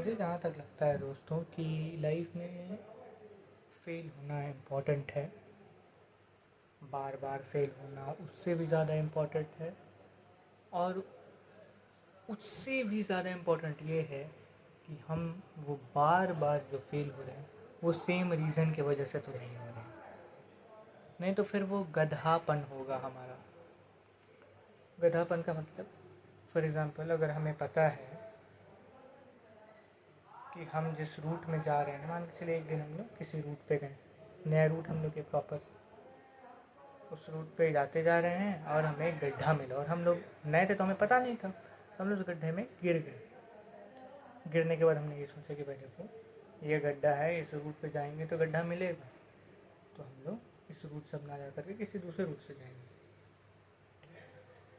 मुझे जहाँ तक लगता है दोस्तों कि लाइफ में फेल होना इम्पोर्टेंट है। बार बार फेल होना उससे भी ज़्यादा इम्पोर्टेंट है। और उससे भी ज़्यादा इम्पोर्टेंट ये है कि हम वो बार बार जो फेल हो रहे हैं वो सेम रीज़न की वजह से तो नहीं हो रहे हैं। नहीं तो फिर वो गधापन होगा हमारा। गधापन का मतलब फॉर एग्ज़ाम्पल अगर हमें पता है कि हम जिस रूट में जा रहे हैं, मान के चलिए एक दिन हम लोग किसी रूट पे गए, नया रूट हम लोग के प्रॉपर उस रूट पे जाते जा रहे हैं और हमें एक गड्ढा मिला और हम लोग नए थे तो हमें पता नहीं था, तो हम लोग उस गड्ढे में गिर गए। गिरने के बाद हमने ये सोचा कि भाई देखो ये गड्ढा है, इस रूट पे जाएंगे तो गड्ढा मिलेगा, तो हम लोग इस रूट से ना जा करके किसी दूसरे रूट से जाएंगे।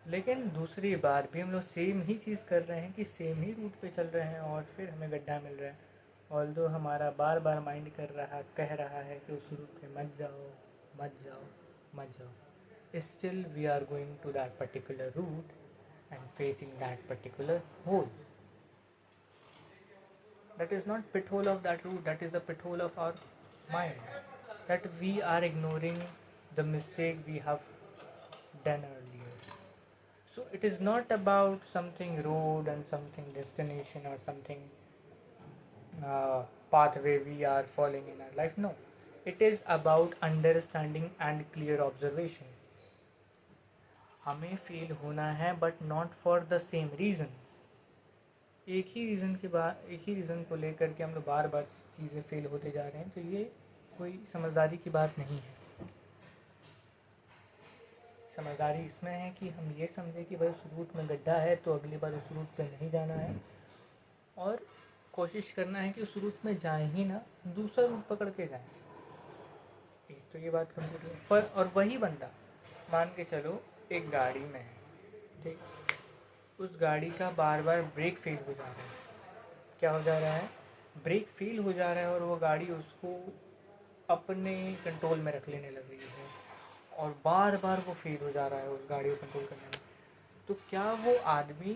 लेकिन दूसरी बार भी हम लोग सेम ही चीज़ कर रहे हैं कि सेम ही रूट पे चल रहे हैं और फिर हमें गड्ढा मिल रहा है। ऑल्दो हमारा बार बार माइंड कह रहा है कि उस रूट पे मत जाओ, मत जाओ, मत जाओ, still we are going to that particular route and facing that particular hole. That is not pit hole of that route, that is the pit hole of our mind, that we are ignoring the mistake we have done earlier. So it is not about something road and something destination or something pathway we are following in our life. No, it is about understanding and clear observation. हमें fail होना है but not for the same reason. एक ही reason को लेकर के हम लोग बार बार चीज़ें फेल होते जा रहे हैं, तो ये कोई समझदारी की बात नहीं है। समझदारी इसमें है कि हम ये समझें कि भाई उस रूट में गड्ढा है तो अगली बार उस रूट पे नहीं जाना है और कोशिश करना है कि उस रूट में जाएं ही ना, दूसरा रूट पकड़ के जाएं। एक तो ये बात कंप्लीट है पर, और वही बंदा मान के चलो एक गाड़ी में है, ठीक, उस गाड़ी का बार बार ब्रेक फेल हो जा रहा है। क्या हो जा रहा है? ब्रेक फेल हो जा रहा है और वो गाड़ी उसको अपने कंट्रोल में रख लेने लग रही है और बार बार वो फेल हो जा रहा है उस गाड़ी को कंट्रोल करने में। तो क्या वो आदमी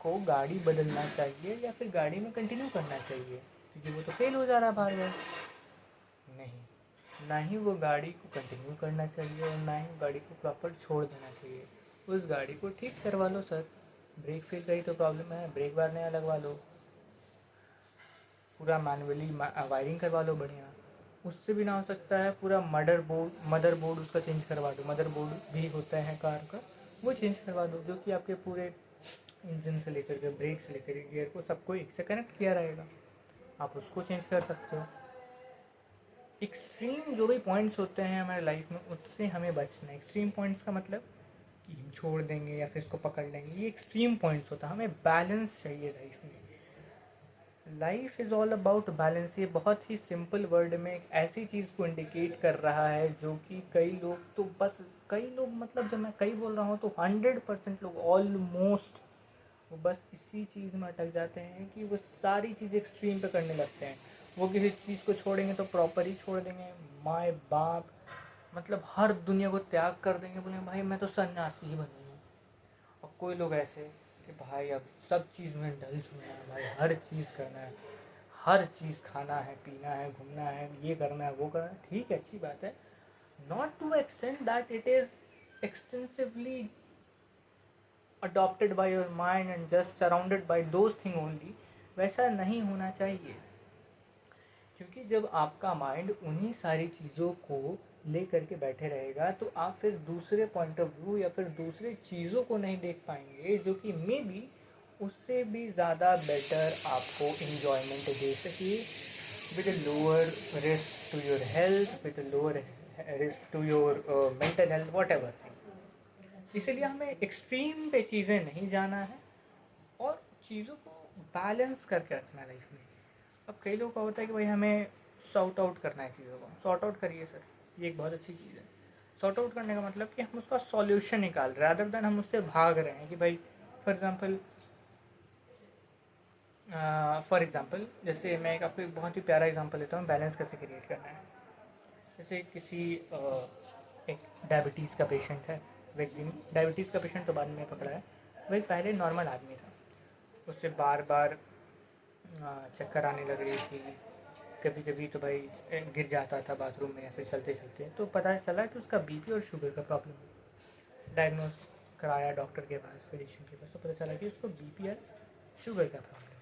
को गाड़ी बदलना चाहिए या फिर गाड़ी में कंटिन्यू करना चाहिए? क्योंकि वो तो फेल हो जा रहा है बार बार। नहीं, ना ही वो गाड़ी को कंटिन्यू करना चाहिए और ना ही गाड़ी को प्रॉपर छोड़ देना चाहिए। उस गाड़ी को ठीक करवा लो सर, ब्रेक फेल का ही तो प्रॉब्लम है, ब्रेक बार नया लगवा लो, पूरा मैनुअली वायरिंग करवा लो बढ़िया। उससे भी ना हो सकता है पूरा मदर बोर्ड उसका चेंज करवा दो। मदर बोर्ड भी होता है कार का, वो चेंज करवा दो, जो कि आपके पूरे इंजन से लेकर के ब्रेक से लेकर के गियर को सबको एक से कनेक्ट किया रहेगा, आप उसको चेंज कर सकते हो। एक्सट्रीम जो भी पॉइंट्स होते हैं हमारे लाइफ में उससे हमें बचना है। एक्सट्रीम पॉइंट्स का मतलब कि हम छोड़ देंगे या फिर इसको पकड़ लेंगे, ये एक्सट्रीम पॉइंट्स होता है। हमें बैलेंस चाहिए लाइफ में। Life is all about balance. ये बहुत ही सिंपल वर्ड में एक ऐसी चीज़ को इंडिकेट कर रहा है जो कि कई लोग मतलब जब मैं कई बोल रहा हूँ तो 100% लोग ऑलमोस्ट वो बस इसी चीज़ में अटक जाते हैं कि वो सारी चीज़ एक्सट्रीम पे करने लगते हैं। वो किसी चीज़ को छोड़ेंगे तो प्रॉपर ही छोड़ देंगे, माँ बाप मतलब हर दुनिया को त्याग कर देंगे, बोले भाई मैं तो सन्यासी ही बनी हूँ। और कोई लोग ऐसे कि भाई अब सब चीज़ में इंडल्ज होना है, भाई हर चीज़ करना है, हर चीज़ खाना है, पीना है, घूमना है, ये करना है, वो करना है। ठीक है, अच्छी बात है, not to extend that it is extensively adopted by your mind and just surrounded by those things only। वैसा नहीं होना चाहिए, क्योंकि जब आपका माइंड उन्हीं सारी चीज़ों को ले करके बैठे रहेगा तो आप फिर दूसरे पॉइंट ऑफ व्यू या फिर दूसरे चीज़ों को नहीं देख पाएंगे जो कि मे बी उससे भी ज़्यादा बेटर आपको इन्जॉयमेंट दे सके, with lower risk to your health, with lower risk to your mental health, whatever. इसीलिए हमें एक्सट्रीम पे चीज़ें नहीं जाना है और चीज़ों को बैलेंस करके रखना है लाइफ में। अब कई लोगों का होता है कि भाई हमें सॉर्ट आउट करना है चीज़ों को। सॉर्ट आउट करिए सर, ये एक बहुत अच्छी चीज़ है। सॉर्ट आउट करने का मतलब कि हम उसका सॉल्यूशन निकाल रहे हैं, अदर देन हम उससे भाग रहे हैं कि भाई फॉर एग्ज़ाम्पल जैसे मैं आपको एक बहुत ही प्यारा एग्जांपल लेता हूँ, बैलेंस कैसे क्रिएट करना है। जैसे एक डायबिटीज़ का पेशेंट है, व्यक्ति डायबिटीज़ का पेशेंट तो बाद में पकड़ा है, वही पहले नॉर्मल आदमी था, उससे बार बार चक्कर आने लग रही थी, कभी कभी तो भाई गिर जाता था बाथरूम में या फिर चलते चलते, तो पता चला कि उसका बीपी और शुगर का प्रॉब्लम है। डायग्नोस कराया डॉक्टर के पास, फिजिशियन के पास, तो पता चला कि उसको बीपी और शुगर का प्रॉब्लम है।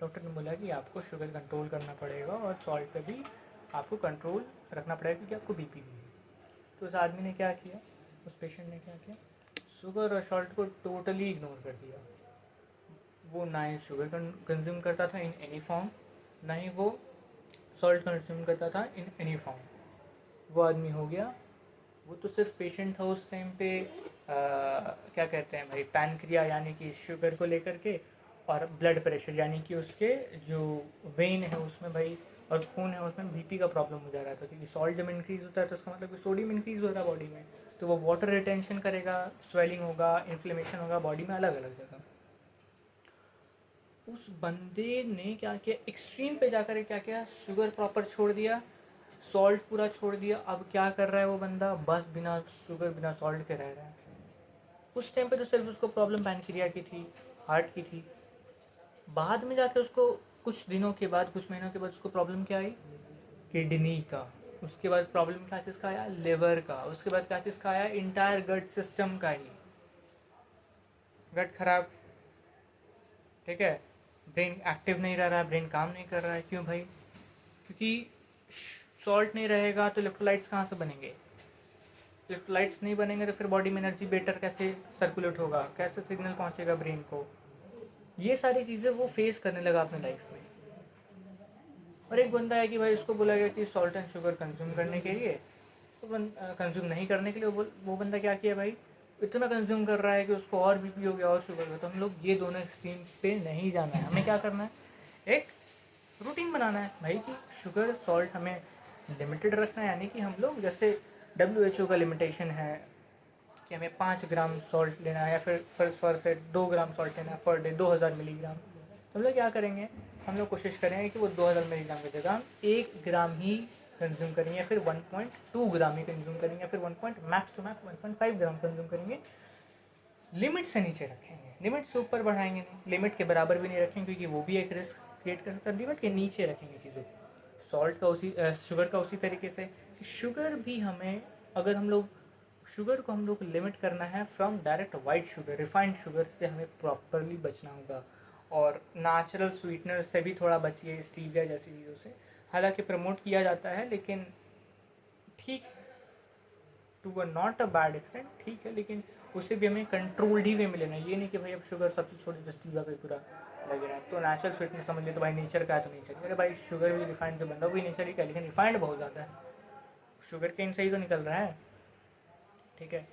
डॉक्टर ने बोला कि आपको शुगर कंट्रोल करना पड़ेगा और सॉल्ट पे भी आपको कंट्रोल रखना पड़ेगा क्योंकि आपको बीपी भी है। तो उस आदमी ने क्या किया, उस पेशेंट ने क्या किया, शुगर और सॉल्ट को टोटली इग्नोर कर दिया। वो ना ही शुगर कंज्यूम करता था इन एनी फॉर्म, ना ही वो सॉल्ट कंज्यूम करता था इन एनी फॉर्म। वो आदमी हो गया, वो तो सिर्फ पेशेंट था उस टाइम पे, क्या कहते हैं भाई, पैनक्रिया यानी कि शुगर को लेकर के, और ब्लड प्रेशर यानी कि उसके जो वेन है उसमें भाई और खून है उसमें बीपी का प्रॉब्लम हो जा रहा था। क्योंकि सॉल्ट जब इंक्रीज होता है तो उसका मतलब कि सोडियम इंक्रीज हो रहा है बॉडी में, तो वो वाटर रिटेंशन करेगा, स्वेलिंग होगा, इन्फ्लेमेशन होगा बॉडी में अलग अलग जगह। उस बंदे ने क्या किया, एक्सट्रीम पे जाकर क्या किया, शुगर प्रॉपर छोड़ दिया, सॉल्ट पूरा छोड़ दिया। अब क्या कर रहा है वो बंदा, बस बिना शुगर बिना सॉल्ट के रह रहा है। उस टाइम पे तो सिर्फ उसको प्रॉब्लम पैनक्रिया की थी, हार्ट की थी। बाद में जाके उसको कुछ दिनों के बाद, कुछ महीनों के बाद उसको प्रॉब्लम क्या आई, किडनी का। उसके बाद प्रॉब्लम क्या चीज़ का आया, लिवर का। उसके बाद क्या चीज़ का आया, इंटायर गट सिस्टम का ही, गट खराब। ठीक है, ब्रेन एक्टिव नहीं रह रहा है, ब्रेन काम नहीं कर रहा है। क्यों भाई, क्योंकि सॉल्ट नहीं रहेगा तो इलेक्ट्रोलाइट्स कहाँ से बनेंगे, इलेक्ट्रोलाइट्स नहीं बनेंगे तो फिर बॉडी में एनर्जी बेटर कैसे सर्कुलेट होगा, कैसे सिग्नल पहुँचेगा ब्रेन को। ये सारी चीज़ें वो फेस करने लगा अपने लाइफ में। और एक बंदा है कि भाई उसको बोला गया कि सॉल्ट एंड शुगर कंज्यूम करने के लिए, तो कंज्यूम नहीं करने के लिए वो बंदा क्या किया भाई, इतना कंज्यूम कर रहा है कि उसको और बीपी हो गया और शुगर का। तो हम लोग ये दोनों एक्सट्रीम पे नहीं जाना है, हमें क्या करना है, एक रूटीन बनाना है भाई कि शुगर सॉल्ट हमें लिमिटेड रखना है। यानी कि हम लोग जैसे WHO का लिमिटेशन है कि हमें 5 ग्राम सॉल्ट लेना है, या फिर फर्स्ट से 2 ग्राम सॉल्ट लेना है पर डे, 2000 मिलीग्राम। तो हम लोग क्या करेंगे, हम लोग कोशिश करेंगे कि वो 2000 मिलीग्राम की जगह 1 ग्राम ही कंज्यूम करेंगे, या फिर 1.2 ग्राम ही कंज्यूम करेंगे, या फिर 1 max to max 1.5 gram consume करेंगे। लिमिट से नीचे रखेंगे, लिमिट से ऊपर बढ़ाएंगे नहीं, लिमिट के बराबर भी नहीं रखेंगे क्योंकि वो भी एक रिस्क क्रिएट कर सकता है। लिमिट के नीचे रखेंगे चीज़ों को। सॉल्ट का उसी शुगर का उसी तरीके से, शुगर भी हमें, अगर हम लोग शुगर को हम लोग लिमिट करना है from direct white sugar, refined sugar से हमें प्रॉपरली बचना होगा। और नेचुरल स्वीटनर से भी थोड़ा बचिए, स्टीविया जैसी चीज़ों से। हालांकि प्रमोट किया जाता है लेकिन ठीक, to a not a bad extent, ठीक है, लेकिन उसे भी हमें कंट्रोल्ड ही वे में लेना है। ये नहीं कि भाई अब शुगर सब चीज़ छोड़ दी, स्टीविया पे पूरा लगे रहा है। तो नेचुरल स्वीटनर समझ ले तो भाई नेचर का है तो नेचर, अरे भाई शुगर भी रिफाइंड जो बंदा वो भी नेचर ही का, लेकिन रिफाइंड बहुत ज़्यादा है, शुगर केन से ही तो निकल रहा है। ठीक है,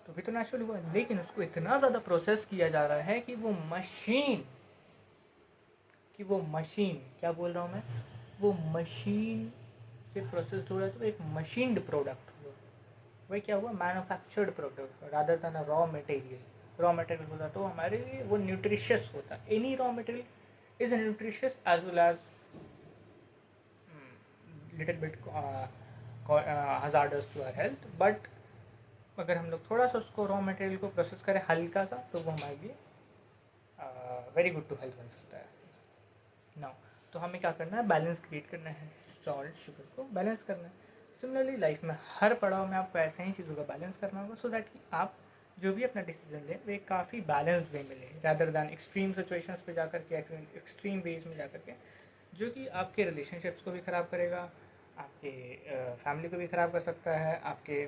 तो भी तो नेचुरल हुआ, लेकिन उसको इतना ज़्यादा प्रोसेस किया जा रहा है कि वो मशीन क्या बोल रहा हूँ मैं, वो मशीन से प्रोसेस हो रहा है, तो एक मशीन्ड प्रोडक्ट हुआ। वही क्या हुआ, manufactured product rather than a raw material. Raw material होता तो हमारे लिए वो न्यूट्रिशियस होता, any raw material is nutritious as well as little bit hazardous to our health. But अगर हम लोग थोड़ा सा उसको रॉ मटेरियल को प्रोसेस करें हल्का सा, तो वो हमारे लिए वेरी गुड टू हेल्थ बन सकता है। नाउ तो हमें क्या करना है, बैलेंस क्रिएट करना है, सॉल्ट शुगर को बैलेंस करना है। सिमिलरली लाइफ में हर पड़ाव में आपको ऐसे ही चीज़ों का बैलेंस करना होगा, सो दैट कि आप जो भी अपना डिसीजन लें वो एक काफ़ी बैलेंस्ड वे में लें, रादर दैन एक्सट्रीम सिचुएशंस पे जाकर के, एक्सट्रीम वेज में जाकर के, जो कि आपके रिलेशनशिप्स को भी ख़राब करेगा, आपके फैमिली को भी ख़राब कर सकता है, आपके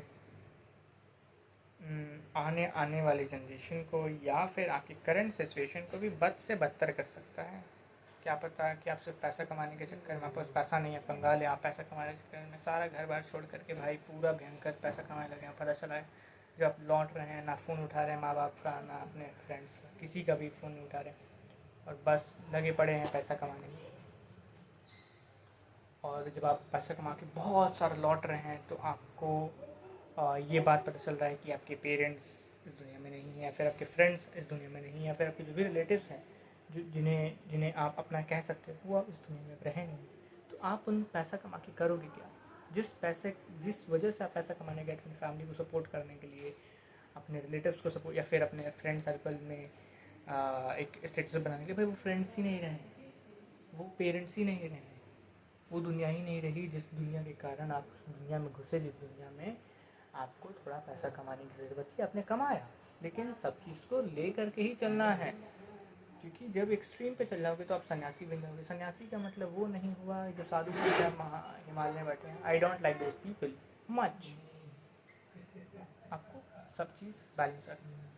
आने आने वाली जनरेशन को या फिर आपकी करंट सिचुएशन को भी बद से बदतर कर सकता है। क्या पता कि आप सिर्फ पैसा कमाने के चक्कर में, आपके पास पैसा नहीं है, पंगाल है, आप पैसा कमाने के चक्कर में सारा घर बार छोड़ करके भाई पूरा भयंकर पैसा कमाने लगे हैं। पता चला है जब आप लौट रहे हैं, ना फ़ोन उठा रहे हैं माँ बाप का, ना अपने फ्रेंड्स का, किसी का भी फ़ोन नहीं उठा रहे हैं, और बस लगे पड़े हैं पैसा कमाने में। और जब आप पैसा कमा के बहुत सारा लौट रहे हैं तो आपको ये बात पता चल रहा है कि आपके पेरेंट्स इस दुनिया में नहीं है, या फिर आपके फ्रेंड्स इस दुनिया में नहीं है, या फिर आपके जो भी रिलेटिव्स हैं जो जिन्हें जिन्हें आप अपना कह सकते हो, वो आप इस दुनिया में रहे नहीं। तो आप उन पैसा कमा के करोगे क्या, जिस वजह से आप पैसा कमाने गए अपनी फैमिली को सपोर्ट करने के लिए, अपने रिलेटिव्स को सपोर्ट, या फिर अपने फ्रेंड सर्कल में एक स्टेटस बनाने के लिए, भाई वो फ्रेंड्स ही नहीं रहे, वो पेरेंट्स ही नहीं रहे, वो दुनिया ही नहीं रही जिस दुनिया के कारण आप उस दुनिया में घुसे, जिस दुनिया में आपको थोड़ा पैसा कमाने की ज़रूरत थी, आपने कमाया, लेकिन सब चीज़ को ले करके ही चलना है। क्योंकि जब एक्सट्रीम पे चल जाओगे तो आप सन्यासी बन जाओगे। सन्यासी का मतलब वो नहीं हुआ जो साधु संत हिमालय में बैठे हैं। I don't like those people much. आपको सब चीज़ बैलेंस रखनी है।